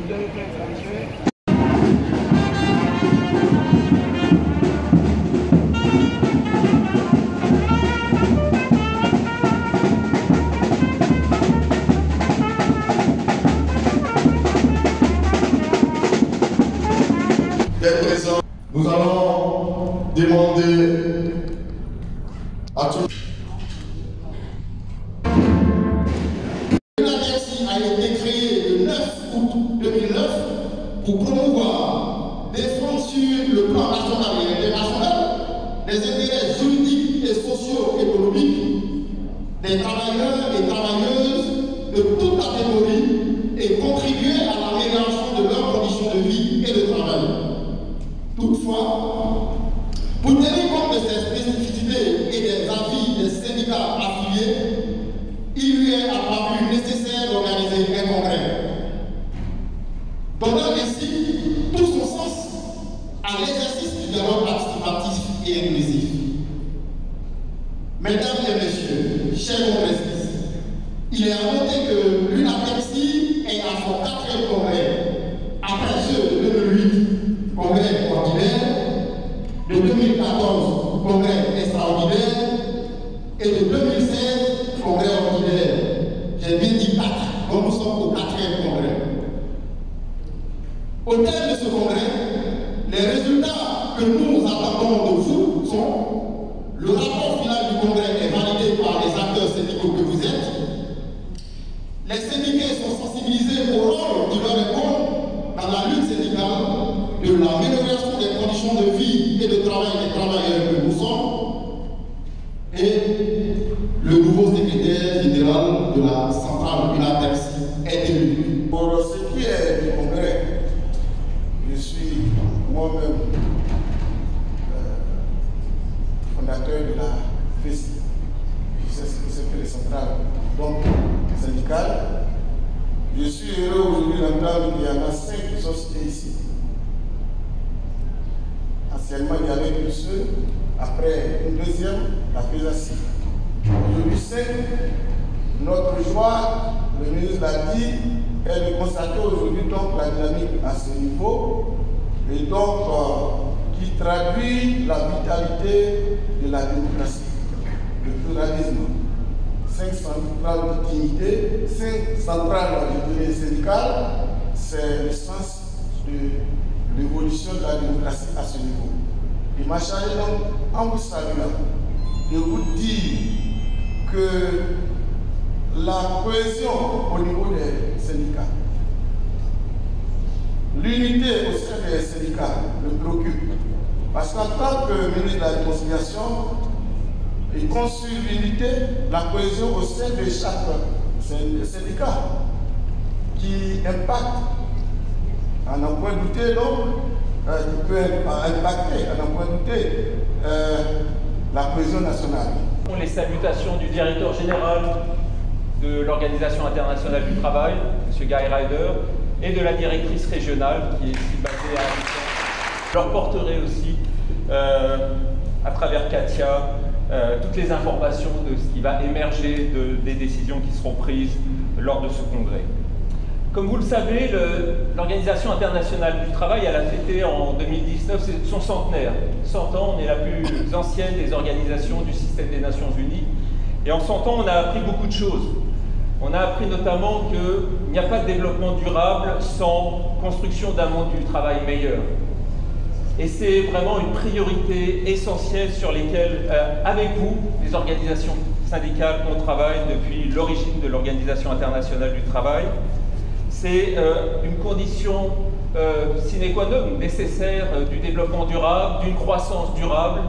Nous allons demander à tous. L'ADECSI a été créée le 9 août 2009 pour promouvoir, défendre sur le plan national et international les intérêts juridiques et socio-économiques des travailleurs et travailleuses de toute catégorie et contribuer à l'amélioration de leurs conditions de vie et de travail. Toutefois, pour tenir compte de ces spécificités et des avis des syndicats affiliés, il lui est apparu nécessaire d'organiser un congrès, donnant ainsi tout son sens à l'exercice du dialogue participatif et inclusif. Mesdames et messieurs, chers congressistes, il est à noter que l'UNAPEXI est à son 4e congrès, après ceux de 2008, congrès ordinaire, de 2014, congrès extraordinaire, et de 2016, congrès ordinaire. J'ai bien dit 4, donc nous sommes au 4e congrès. Au terme de ce congrès, les résultats que nous attendons de vous sont: le rapport final du congrès est validé par les acteurs syndicaux que vous êtes. Les syndiqués sont sensibilisés au rôle qui leur incombe dans la lutte syndicale, de l'amélioration des conditions de vie et de travail des travailleurs que nous sommes, et le nouveau secrétaire général de la centrale UNAPEXI est élu. Pour ce qui est du congrès, je suis moi-même fondateur de la FESI, c'est ce que les centrales donc syndicales. Je suis heureux aujourd'hui d'entendre qu'il y en a 5 sociétés ici. Anciennement, il y avait une seule, après une deuxième, la FESACI. Aujourd'hui, 5. Notre joie, le ministre l'a dit, est de constater aujourd'hui donc la dynamique à ce niveau, et donc qui traduit la vitalité de la démocratie, le pluralisme. 5 centrales de dignité, 5 centrales de syndicales, c'est le sens de l'évolution de la démocratie à ce niveau. Il m'a chargé donc, en vous saluant, de vous dire que la cohésion au niveau des syndicats, l'unité au sein des syndicats me préoccupe. Parce qu'en tant que ministre de la Réconciliation, il conçut l'unité, la cohésion au sein de chaque syndicat qui impacte, à n'en point douter donc, qui peut impacter, à n'en point douter, la cohésion nationale. Les salutations du directeur général de l'Organisation internationale du travail, M. Guy Ryder, et de la directrice régionale qui est ici basée à Avignon. Je leur porterai aussi, à travers Katia, toutes les informations de ce qui va émerger des décisions qui seront prises lors de ce congrès. Comme vous le savez, l'Organisation internationale du travail, elle a fêté en 2019 son centenaire. 100 ans, on est la plus ancienne des organisations du système des Nations Unies. Et en 100 ans, on a appris beaucoup de choses. On a appris notamment qu'il n'y a pas de développement durable sans construction d'un monde du travail meilleur. Et c'est vraiment une priorité essentielle sur lesquelles, avec vous, les organisations syndicales, on travaille depuis l'origine de l'Organisation internationale du travail. C'est une condition sine qua non nécessaire du développement durable, d'une croissance durable.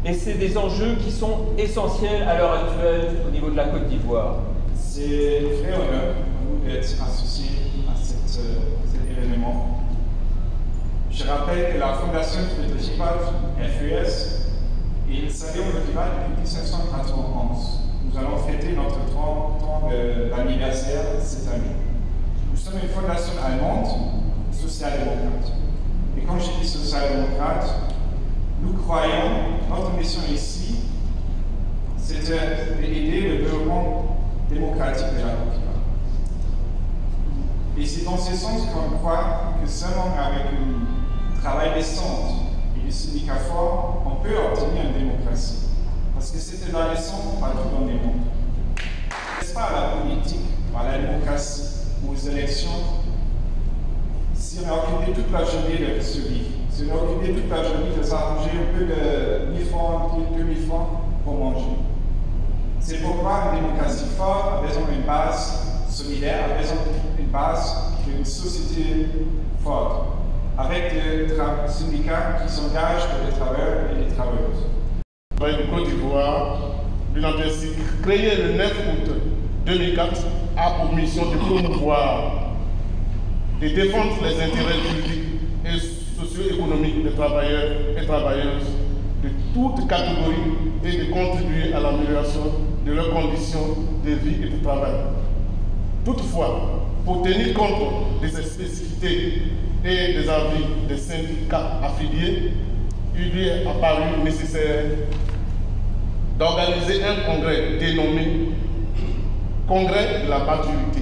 Et c'est des enjeux qui sont essentiels à l'heure actuelle au niveau de la Côte d'Ivoire. C'est un vrai honneur pour nous d'être associés à cet événement. Je rappelle que la Fondation Friedrich Ebert, FES, est installée au Nord-Kivu depuis 1791. Nous allons fêter notre 30 ans d'anniversaire cette année. Nous sommes une fondation allemande, social-démocrate. Et quand je dis social-démocrate, nous croyons, notre mission ici, c'est d'aider le développement démocratique de la Côte d'Ivoire. Et c'est dans ce sens qu'on croit que seulement avec un travail décent et des syndicats forts, on peut obtenir une démocratie. Parce que c'est dans les sons, partout dans le monde. N'est-ce pas à la politique, à la démocratie, aux élections, si on a occupé toute la journée de survivre, si on a occupé toute la journée de s'arranger un peu de 1000 francs, 2000 francs pour manger. C'est pourquoi une démocratie forte a besoin d'une base solidaire, a besoin d'une base d'une société forte, avec des syndicats qui s'engagent pour les travailleurs et les travailleuses. Le Côte d'Ivoire, l'UNAPESI, créé le 9 août 2004, a pour mission de promouvoir, de défendre les intérêts juridiques et socio-économiques des travailleurs et travailleuses de toutes catégories et de contribuer à l'amélioration de leurs conditions de vie et de travail. Toutefois, pour tenir compte de ces spécificités et des avis des syndicats affiliés, il lui est apparu nécessaire d'organiser un congrès dénommé Congrès de la maturité.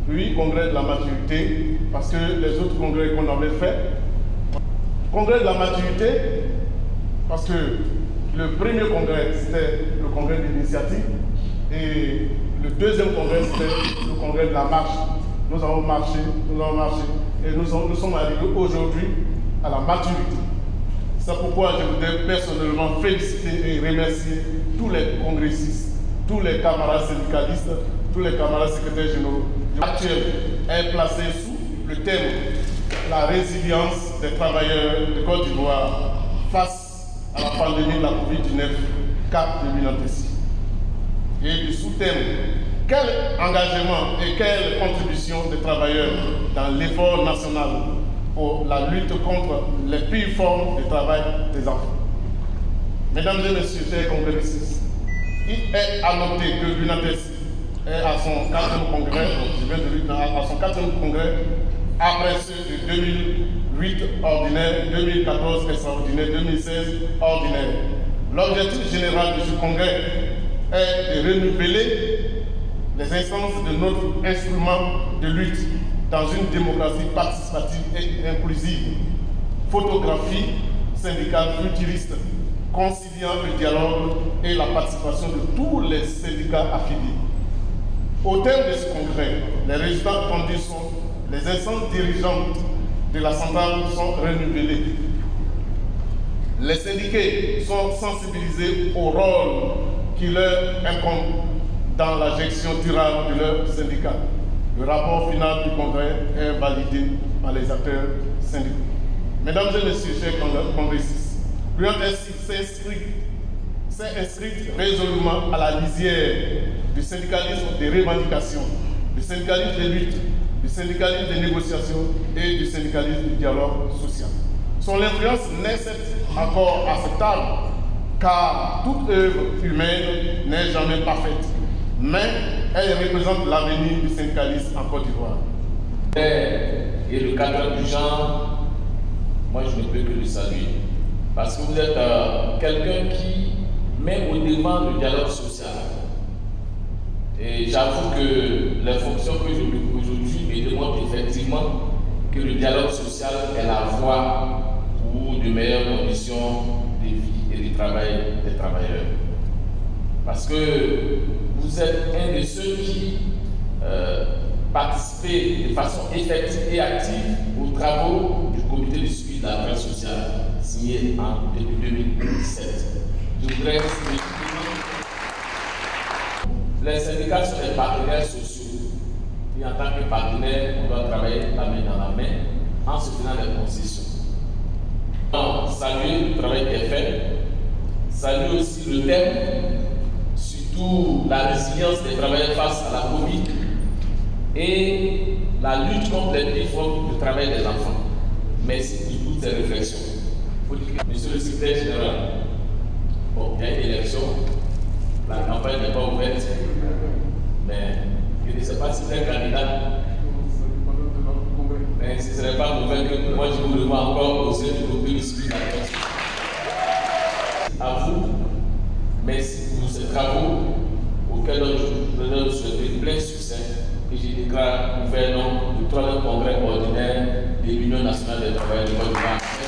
Oui, Congrès de la maturité, parce que les autres congrès qu'on avait fait, Congrès de la maturité, parce que le premier congrès, c'était le congrès de l'initiative, et le deuxième congrès, c'était le congrès de la marche. Nous avons marché, et nous sommes arrivés aujourd'hui à la maturité. C'est pourquoi je voudrais personnellement féliciter et remercier tous les congressistes, tous les camarades syndicalistes, tous les camarades secrétaires généraux. L'actuel est placé sous le thème « La résilience des travailleurs de Côte d'Ivoire face à la pandémie de la Covid-19, cap de l'UNAPESI ». Et du sous-thème « Quel engagement et quelle contribution des travailleurs dans l'effort national pour la lutte contre les pires formes de travail des enfants ». Mesdames et messieurs, chers congressistes, il est à noter que l'UNAPESI est à son 4e congrès, à son 4e congrès, après ceux de 2008 ordinaire, 2014 extraordinaire, 2016 ordinaire. L'objectif général de ce congrès est de renouveler les instances de notre instrument de lutte dans une démocratie participative et inclusive. Photographie syndicale futuriste, conciliant le dialogue et la participation de tous les syndicats affiliés. Au terme de ce congrès, les résultats attendus sont les instances dirigeantes de la centrale sont renouvelées. Les syndiqués sont sensibilisés au rôle qui leur incombe dans la gestion durable de leur syndicat. Le rapport final du congrès est validé par les acteurs syndicaux. Mesdames et messieurs, chers congressistes, l'UNAPESI s'est inscrite résolument à la lisière du syndicalisme des revendications, du syndicalisme des luttes, du syndicalisme des négociations et du syndicalisme du dialogue social. Son influence n'est certes encore acceptable, car toute œuvre humaine n'est jamais parfaite, mais elle représente l'avenir du syndicalisme en Côte d'Ivoire. Et le cadre du genre, moi je ne peux que le saluer, parce que vous êtes quelqu'un qui met au devant le dialogue social. Et j'avoue que les fonctions que je m'occupe aujourd'hui me démontrent effectivement que le dialogue social est la voie pour de meilleures conditions de vie et de travail des travailleurs. Parce que vous êtes un de ceux qui participez de façon effective et active aux travaux du comité de suivi de la travail sociale signé en 2017. Je voudrais les syndicats sont des partenaires sociaux. Et en tant que partenaire, on doit travailler la main dans la main en se faisant des concessions. Donc, saluer le travail qui est fait, saluer aussi le thème, surtout la résilience des travailleurs face à la Covid et la lutte contre les défauts du travail des enfants. Merci pour toutes ces réflexions. Monsieur le secrétaire général, bon, il y a une élection. La campagne n'est pas ouverte, mais je ne sais pas si c'est un candidat. Mais ce ne serait pas mauvais que moi je vous le vois encore au sein du comité de suivi de la travail. À vous, merci pour ces travaux auxquels je vous souhaite plein succès et je déclare ouvert nom de troisième congrès ordinaire de l'Union nationale des travailleurs de Côte d'Ivoire.